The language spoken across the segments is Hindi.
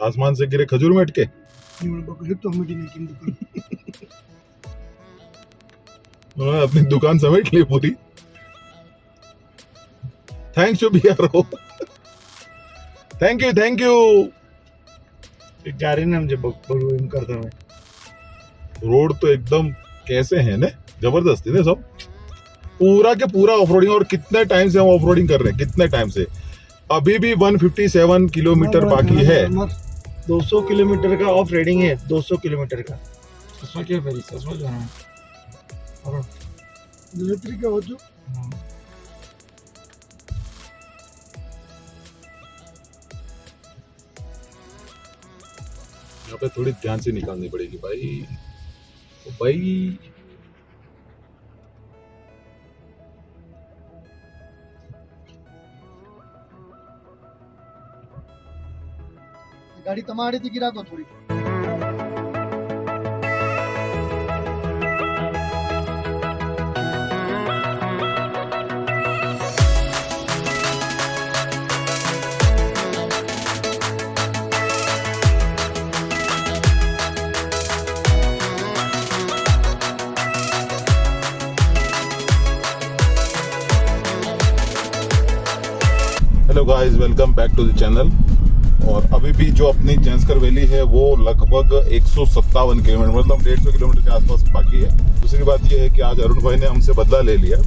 आसमान से गिरे खजूर में अटके। उन्होंने अपनी दुकान समेट ली पूरी। Thanks to BRO, thank you. गाड़ी ने मुझे बगल करता है। रोड तो एकदम कैसे है ना, जबरदस्ती ने सब पूरा के पूरा ऑफरोडिंग। और कितने टाइम से हम ऑफरोडिंग कर रहे हैं, कितने टाइम से। अभी भी 157 किलोमीटर बाकी है। 200 किलोमीटर का ऑफ रेडिंग है, 200 किलोमीटर का। ससमा क्या भाई, ससमा जाना है और इलेक्ट्रिक का हो जो। यहाँ पे थोड़ी ध्यान से निकालनी पड़ेगी भाई। ओ भाई गाड़ी तमाड़ी थी गिरा को थोड़ी। Hello guys, welcome back to the channel. और अभी भी जो अपनी जैंसकर वैली है वो लगभग 157 किलोमीटर, मतलब 150 किलोमीटर के आसपास बाकी है। दूसरी बात ये है कि आज अरुण भाई ने हमसे बदला ले लिया।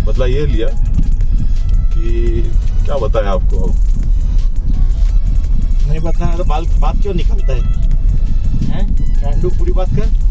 बदला ये लिया कि क्या बताएं आपको, नहीं बताना तो बात क्यों निकलता है? कैंडू पूरी बात कर।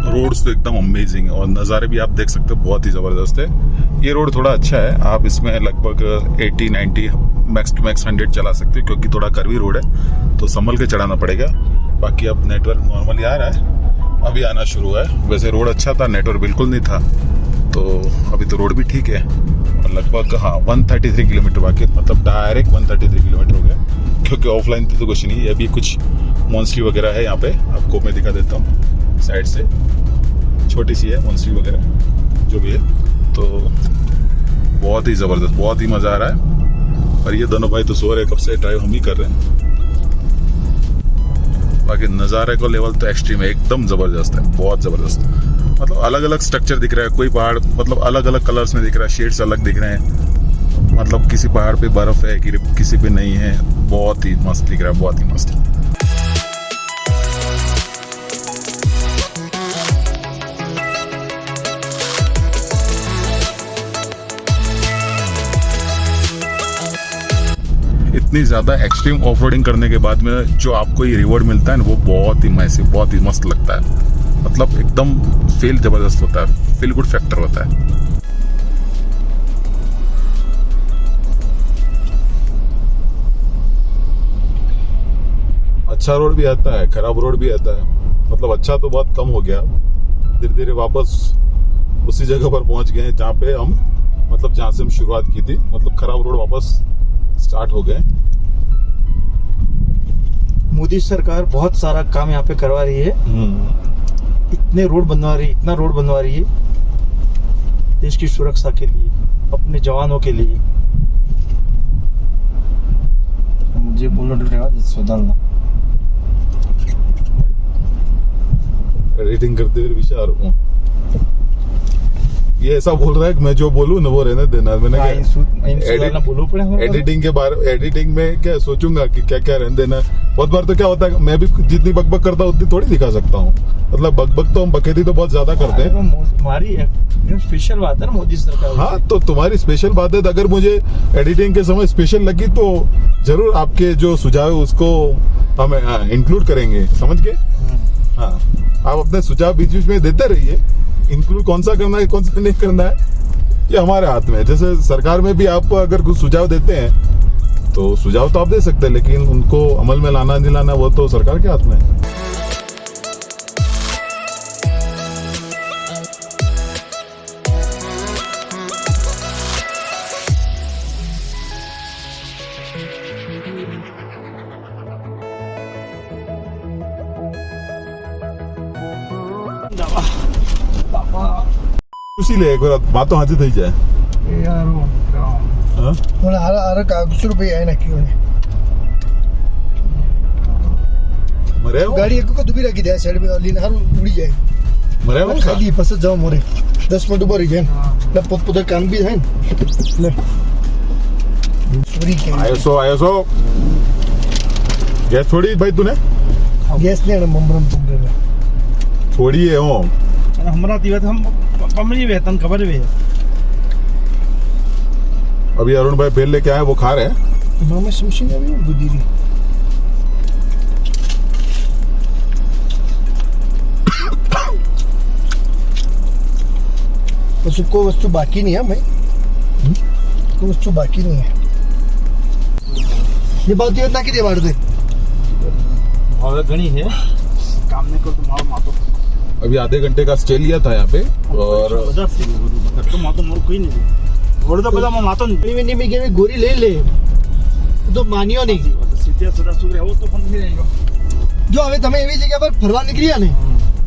रोड्स तो एकदम अमेजिंग है और नज़ारे भी आप देख सकते हो, बहुत ही ज़बरदस्त है। ये रोड थोड़ा अच्छा है, आप इसमें लगभग 80-90 मैक्स टू मैक्स 100 चला सकते हो, क्योंकि थोड़ा कर्वी रोड है तो संभल के चढ़ाना पड़ेगा। बाकी अब नेटवर्क नॉर्मली आ रहा है, अभी आना शुरू है। वैसे रोड अच्छा था, नेटवर्क बिल्कुल नहीं था, तो अभी तो रोड भी ठीक है। और लगभग 133 किलोमीटर बाकी है, मतलब डायरेक्ट 133 किलोमीटर हो गया, क्योंकि ऑफलाइन तो कुछ नहीं है। अभी कुछ मोन्स्ट्री वगैरह है यहाँ पे, आपको मैं दिखा देता हूँ साइड से। छोटी सी है मोन्स्ट्री वगैरह जो भी है, तो बहुत ही ज़बरदस्त, बहुत ही मज़ा आ रहा है। और ये दोनों भाई तो सो रहे, कब से ड्राइव हम ही कर रहे हैं। बाकी नज़ारे का लेवल तो एक्सट्रीम है, एकदम ज़बरदस्त है, बहुत ज़बरदस्त। मतलब अलग अलग स्ट्रक्चर दिख रहा है, कोई पहाड़ मतलब अलग अलग कलर्स में दिख रहा है, शेड्स अलग दिख रहे हैं। मतलब किसी पहाड़ पे बर्फ़ है, किसी पे नहीं है। बहुत ही मस्त दिख रहा है, बहुत ही मस्त। इतनी ज़्यादा एक्सट्रीम ऑफरोडिंग करने के बाद में जो आपको ये रिवॉर्ड मिलता है ना, वो बहुत ही मैसिव, बहुत ही मस्त लगता है। मतलब एकदम फील ज़बरदस्त होता है, फील गुड फैक्टर होता है। अच्छा रोड भी आता है, खराब रोड भी आता है। मतलब अच्छा तो बहुत कम हो गया, धीरे धीरे वापस उसी जगह पर पहुंच गए जहाँ पे हम, मतलब जहाँ से हम शुरुआत की थी। मतलब खराब रोड वापस स्टार्ट हो गए। मोदी सरकार बहुत सारा काम यहाँ पे करवा रही है। इतने रोड बनवा रही है, इतना रोड बनवा रही है देश की सुरक्षा के लिए, अपने जवानों के लिए। मुझे बुलेट डालना एडिटिंग करते हुए विचार हूँ। ये ऐसा बोल रहा है कि मैं जो बोलूं ना वो रहने देना। मैंने हाँ, कहा ना बोलो पड़े हमारे एडिटिंग के बारे एडिटिंग में क्या सोचूंगा कि क्या क्या रहने देना। बहुत बार तो क्या होता है मैं भी जितनी बकबक करता हूँ उतनी थोड़ी दिखा सकता हूँ। मतलब बकबक तो हम बखेती तो बहुत ज्यादा करते हैं। हमारी स्पेशल बात है ना मोदी सरकार। हाँ तो तुम्हारी स्पेशल बात है। तो अगर मुझे एडिटिंग के समय स्पेशल लगी तो जरूर आपके जो सुझाव है उसको हम इंक्लूड करेंगे, समझ गए? हाँ, आप अपने सुझाव बीच बीच में देते रहिए। इंक्लूड कौन सा करना है कौन सा नहीं करना है ये हमारे हाथ में है। जैसे सरकार में भी आप अगर कुछ सुझाव देते हैं तो सुझाव तो आप दे सकते हैं, लेकिन उनको अमल में लाना नहीं लाना वो तो सरकार के हाथ में है। इसीलिए एक बार बात तो हाजिर થઈ જાય हाँ? મને આરા કાગળ રૂપિયા આય નાખ્યો ને मरे हो ગાડી એક વખત ઊભી રાખી દે સાઈડ में લીને હારું ઉડી જાય मरे हो ખાલી પછી જાવ મોરે 10 મિનિટ ઉભા રહી જાય એટલે પોતપોતે કામ બી થાય ને સોરી કે आयो सो गैस छोड़ी भाई तूने ગેસ ને મમરમ પમરે छोड़ी है हो हमारा दिवस हम पमरी वेतन खबर वे अभी अरुण भाई भेल लेके आए वो खा रहे हैं। મામા સમસી આવી ગુદીરી પછી કોઈ વસ્તુ બાકી નહીં है भाई કોઈ વસ્તુ બાકી नहीं है ये बात ये ना कि दे बाड़ दे और घनी है काम नहीं कर तो मारो मातो अभी आधे घंटे का स्टे लिया था यहाँ पे और तो मातो मोर कोई नहीं घोड़े तो पता मातो नहीं नहीं के गोरी ले ले तो मानियो नहीं सीधे सदा सुरे हो तो પણ નહીં રહ્યો જો હવે તમે એવી જગ્યા પર ફરવા નીકળ્યા ને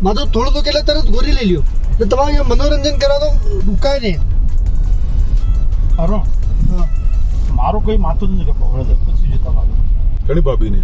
માતો થોડું તો કેટલા તરત ગોરી લઈ લ્યો તો તમારે અહીંયા મનોરંજન કરવા તો રૂકાય નહીં અરો મારો કોઈ માતો નહીં કે ઘોડે તો પછી જતા ભાગો कड़ी भाभी ने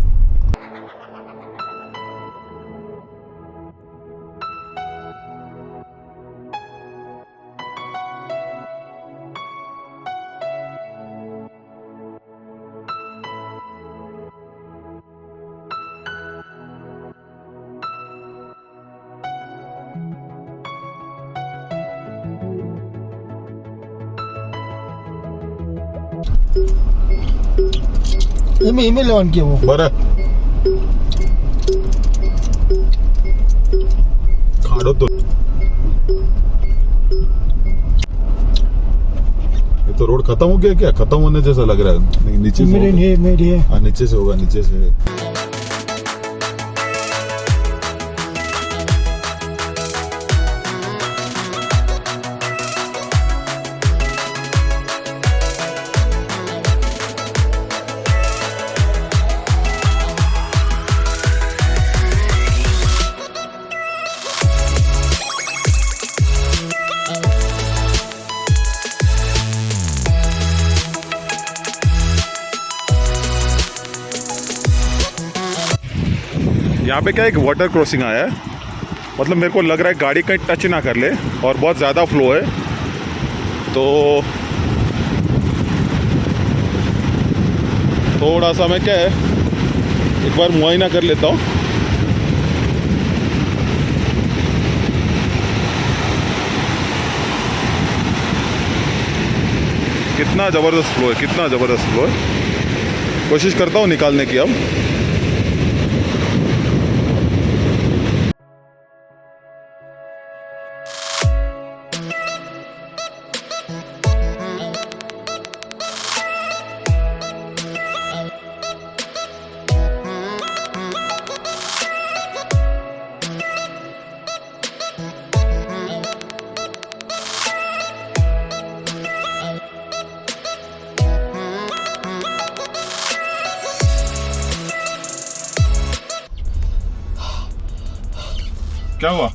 એમે લેવાનું કેવું बरं खाड़ो तो ये तो रोड खत्म हो गया क्या? खत्म होने जैसा लग रहा है। नहीं, नीचे से मेरे होगा। लिए मेरे हाँ नीचे से होगा नीचे से। यहाँ पे क्या एक वाटर क्रॉसिंग आया है, मतलब मेरे को लग रहा है गाड़ी कहीं टच ना कर ले और बहुत ज़्यादा फ्लो है तो थोड़ा सा मैं क्या है एक बार मुआयना कर लेता हूँ। कितना ज़बरदस्त फ्लो है, कितना ज़बरदस्त फ्लो है। कोशिश करता हूँ निकालने की अब। क्या हुआ?